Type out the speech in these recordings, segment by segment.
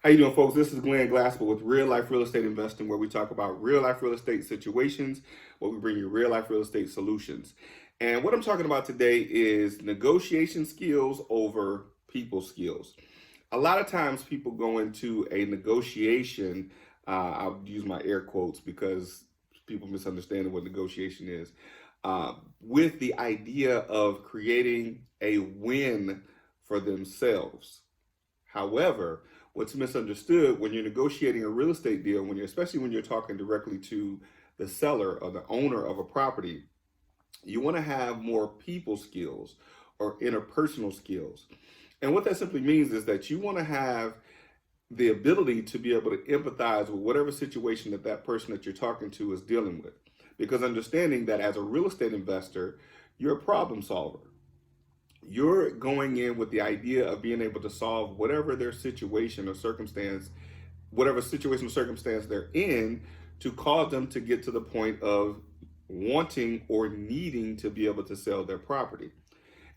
How you doing, folks? This is Glenn Glassable with Real Life Real Estate Investing, where we talk about real life real estate situations, where we bring you real life real estate solutions. And what I'm talking about today is negotiation skills over people skills. A lot of times people go into a negotiation, I'll use my air quotes because people misunderstand what negotiation is, with the idea of creating a win for themselves. However, what's misunderstood when you're negotiating a real estate deal, especially when you're talking directly to the seller or the owner of a property, you want to have more people skills or interpersonal skills. And what that simply means is that you want to have the ability to be able to empathize with whatever situation that person that you're talking to is dealing with. Because understanding that as a real estate investor, you're a problem solver. You're going in with the idea of being able to solve whatever their situation or circumstance, whatever situation or circumstance they're in, to cause them to get to the point of wanting or needing to be able to sell their property.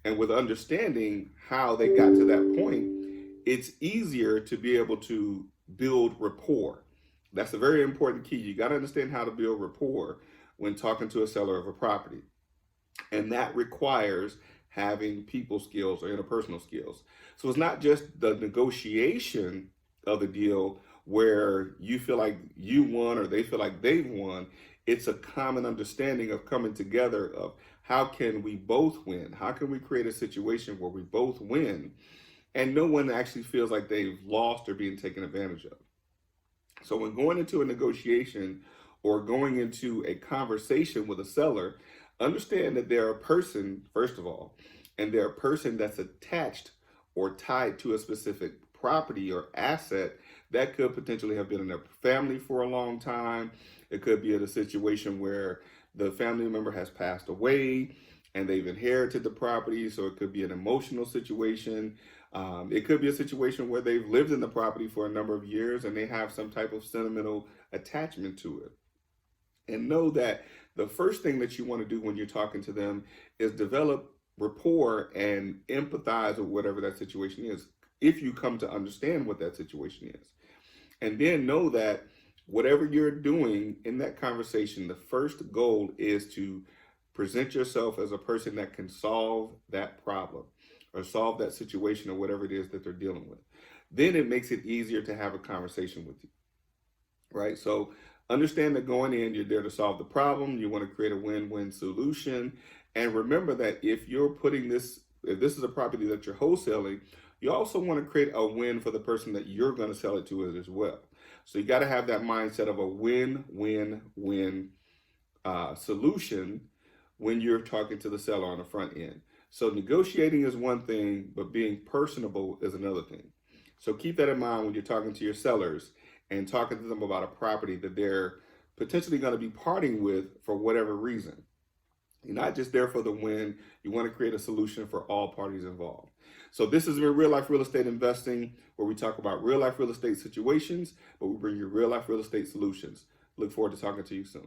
And with understanding how they got to that point, it's easier to be able to build rapport. That's a very important key. You got to understand how to build rapport when talking to a seller of a property. And that requires having people skills or interpersonal skills. So it's not just the negotiation of the deal where you feel like you won or they feel like they've won. It's a common understanding of coming together of how can we both win? How can we create a situation where we both win and no one actually feels like they've lost or being taken advantage of? So when going into a negotiation or going into a conversation with a seller, understand that they're a person, first of all, and they're a person that's attached or tied to a specific property or asset that could potentially have been in their family for a long time. It could be in a situation where the family member has passed away and they've inherited the property. So it could be an emotional situation. It could be a situation where they've lived in the property for a number of years and they have some type of sentimental attachment to it. And know that the first thing that you want to do when you're talking to them is develop rapport and empathize with whatever that situation is, if you come to understand what that situation is. And then know that whatever you're doing in that conversation, the first goal is to present yourself as a person that can solve that problem or solve that situation or whatever it is that they're dealing with. Then it makes it easier to have a conversation with you, right? So understand that going in, you're there to solve the problem. You want to create a win-win solution. And remember that if this is a property that you're wholesaling, you also want to create a win for the person that you're going to sell it to as well. So you got to have that mindset of a win-win-win solution when you're talking to the seller on the front end. So negotiating is one thing, but being personable is another thing. So keep that in mind when you're talking to your sellers and talking to them about a property that they're potentially going to be parting with for whatever reason. You're not just there for the win. You want to create a solution for all parties involved. So this is Real Life Real Estate Investing, where we talk about real life real estate situations, but we bring you real life real estate solutions. Look forward to talking to you soon.